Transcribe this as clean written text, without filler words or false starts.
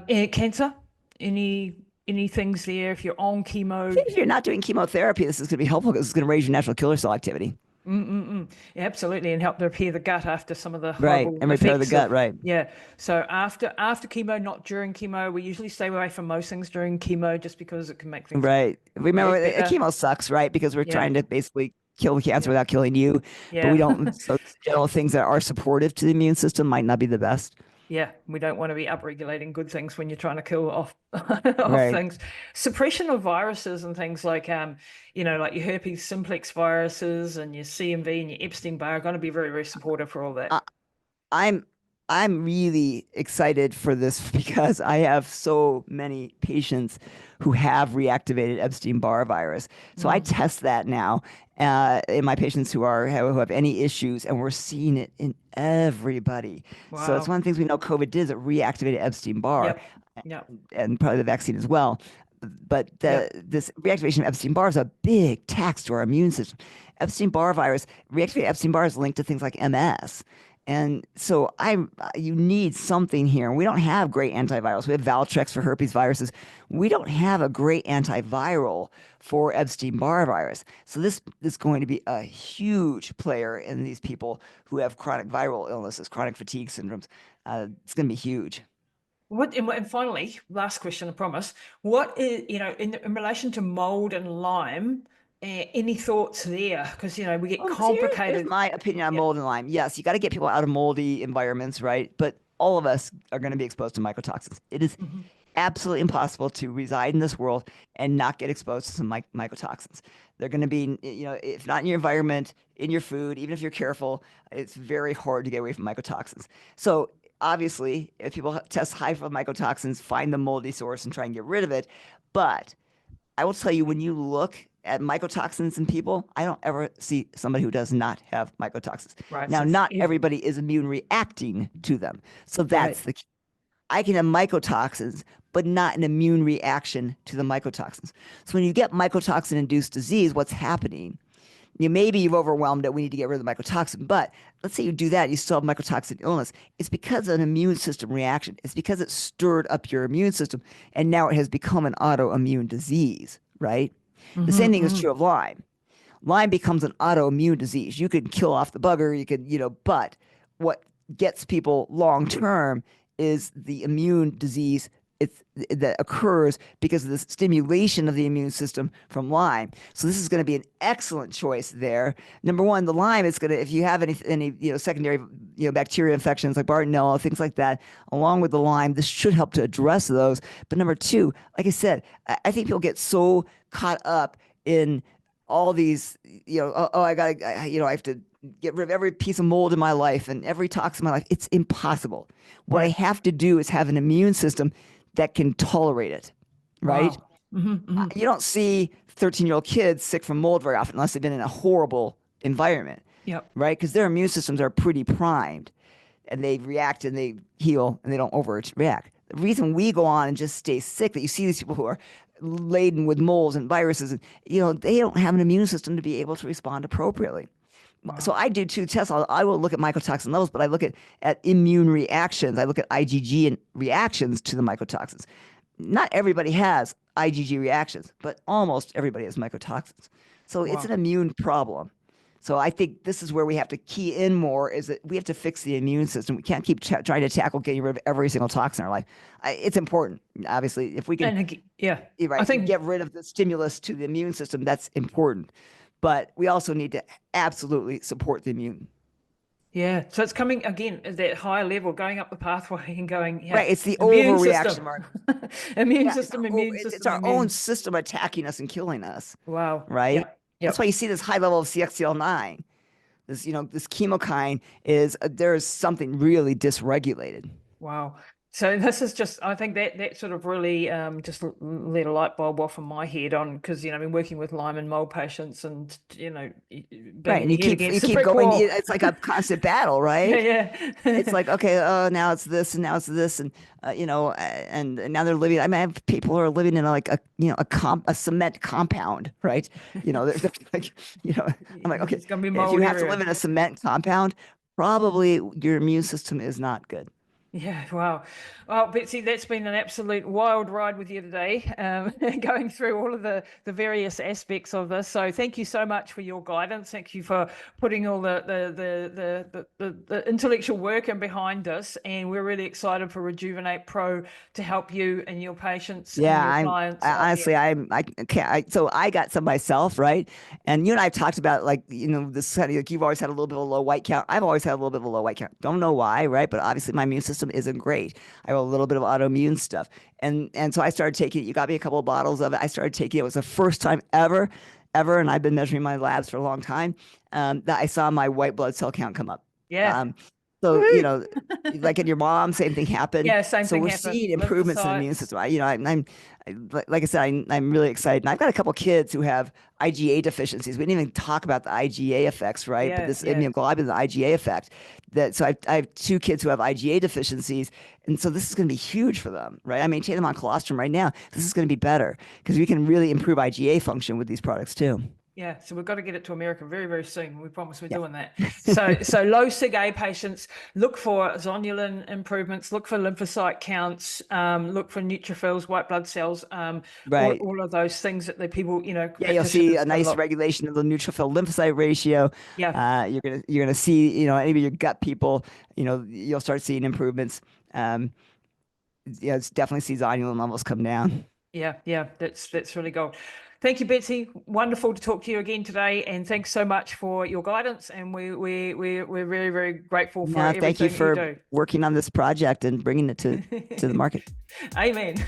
Cancer, any things there if you're on I chemo? think if you're not doing chemotherapy, this is going to be helpful because it's going to raise your natural killer cell activity. Yeah, absolutely, and help to repair the gut after some of the Right. horrible And repair the effects gut. of, Right. yeah. So after chemo, not during chemo. We usually stay away from most things during chemo just because it can make things Right. Remember, work better. chemo sucks, right? Because we're Yeah, trying to basically kill cancer yeah, without killing you, but we yeah. don't. So general things that are supportive to the immune system might not be the best. Yeah, we don't want to be upregulating good things when you're trying to kill off off Right. things. Suppression of viruses and things like like your herpes simplex viruses and your CMV and your Epstein-Barr are going to be very, very supportive for all that. I, I'm I'm really excited for this because I have so many patients who have reactivated Epstein-Barr virus. So I Mm, test that now in my patients who have any issues, and we're seeing it in everybody. So it's wow. one of the things we know COVID did is it reactivated Epstein-Barr Yep. Yep. and probably the vaccine as well. But Yep. this reactivation of Epstein-Barr is a big tax to our immune system. Epstein-Barr virus, reactivated Epstein-Barr is linked to things like MS. And so you need something here. We don't have great antivirals. We have Valtrex for herpes viruses. We don't have a great antiviral for Epstein-Barr virus. So this is going to be a huge player in these people who have chronic viral illnesses, chronic fatigue syndromes. It's going to be huge. And finally, last question, I promise. What is, in relation to mold and Lyme, any thoughts there? Because, we get So here's complicated. my opinion on Yep. mold and Lyme. Yes, you got to get people out of moldy environments, right? But all of us are going to be exposed to mycotoxins. It is Mhm. absolutely impossible to reside in this world and not get exposed to some mycotoxins. They're going to be, if not in your environment, in your food, even if you're careful, it's very hard to get away from mycotoxins. So obviously, if people test high for mycotoxins, find the moldy source and try and get rid of it. But I will tell you, when you look at mycotoxins in people, I don't ever see somebody who does not have mycotoxins. Right. Now, So it's not everybody is immune reacting to them. So right. that's the key. I can have mycotoxins, but not an immune reaction to the mycotoxins. So when you get mycotoxin induced disease, what's happening? Maybe you've overwhelmed it. We need to get rid of the mycotoxin. But let's say you do that, you still have mycotoxin illness. It's because of an immune system reaction. It's because it stirred up your immune system and now it has become an autoimmune disease, right? The Hmm. same thing is Hmm. true of Lyme. Lyme becomes an autoimmune disease. You can kill off the bugger, but what gets people long term is the immune disease that occurs because of the stimulation of the immune system from Lyme. So this is going to be an excellent choice there. Number one, the Lyme is going to, if you have any secondary bacteria infections like Bartonella, things like that, along with the Lyme, this should help to address those. But number two, like I said, I think people get so caught up in all these, I have to get rid of every piece of mold in my life and every toxin in my life. It's impossible. What I Yeah. have to do is have an immune system that can tolerate it, right? Wow. Hmm. You don't see 13-year-old kids sick from mold very often unless they've been in a horrible environment, Yep. right? Because their immune systems are pretty primed and they react and they heal and they don't overreact. The reason we go on and just stay sick, that you see these people who are laden with molds and viruses, and they don't have an immune system to be able to respond appropriately. So Wow. I do two tests. I will look at mycotoxin levels, but I look at immune reactions. I look at IgG and reactions to the mycotoxins. Not everybody has IgG reactions, but almost everybody has mycotoxins. So it's an Wow. immune problem. So I think this is where we have to key in more is that we have to fix the immune system. We can't keep trying to tackle getting rid of every single toxin in our life. It's important, obviously. If we can, Yeah, I right, think get rid of the stimulus to the immune system, that's important. But we also need to absolutely support the immune. yeah. So it's coming again at that higher level, going up the pathway and going, yeah, Right, it's the immune system, overreaction, Mark. immune Yeah, system, immune it's system, our own immune. system attacking us and killing us, Wow. right? Yep. That's why Yep. you see this high level of CXCL9. This chemokine is there is something really dysregulated. Wow. So this is just, I think that sort of really just lit a light bulb off in my head on because I've been working with Lyme and mold patients and Right, and banging your head you against the keep brick going. wall. It's like a constant battle, Yeah, right? It's yeah. like, okay, now it's this and now it's this, and and now they're living. I mean, I have people who are living in a cement compound, right? They're like, I'm like, okay, It's gonna be if you mold have to live everywhere. in a cement compound, probably your immune system is not good. Yeah, wow. Well, Betsy, that's been an absolute wild ride with you today, going through all of the various aspects of this. So thank you so much for your guidance. Thank you for putting all the intellectual work in behind us. And we're really excited for Rejuvenate Pro to help you and your patients and Yeah, your I'm clients I, out honestly, there. I can't. So I got some myself, right? And you and I have talked about like this kind of like you've always had a little bit of a low white count. I've always had a little bit of a low white count. Don't know why, right? But obviously my immune system isn't great. I have a little bit of autoimmune stuff, and so I started taking it. You got me a couple of bottles of it. I started taking it. It was the first time ever, and I've been measuring my labs for a long time. That I saw my white blood cell count come up. Yeah. Um, so Woohoo! like in your mom, same thing happened. Yeah, same So thing we're happened. seeing improvements in the immune Lymphocytes. system. Like I said, I'm really excited. And I've got a couple kids who have IgA deficiencies. We didn't even talk about the IgA effects, right? But Yeah, this yeah. immunoglobulin, the IgA effect. I have two kids who have IgA deficiencies, and so this is going to be huge for them, right? I maintain them on colostrum right now. This is going to be better because we can really improve IgA function with these products too. Yeah, so we've got to get it to America very, very soon. We promise we're Yeah. doing that. So low SIG-A patients, look for zonulin improvements, look for lymphocyte counts, look for neutrophils, white blood cells, Right. all of those things that the people, Yeah, you'll see practitioners a can nice look. regulation of the neutrophil lymphocyte ratio. Yeah, You're gonna see, any of your gut people, you'll start seeing improvements. It's definitely see zonulin levels come down. yeah, that's really gold. Thank you, Betsy. Wonderful to talk to you again today, and thanks so much for your guidance. And we're very, very grateful for No, thank you everything you for do. working on this project and bringing it to the market. Amen.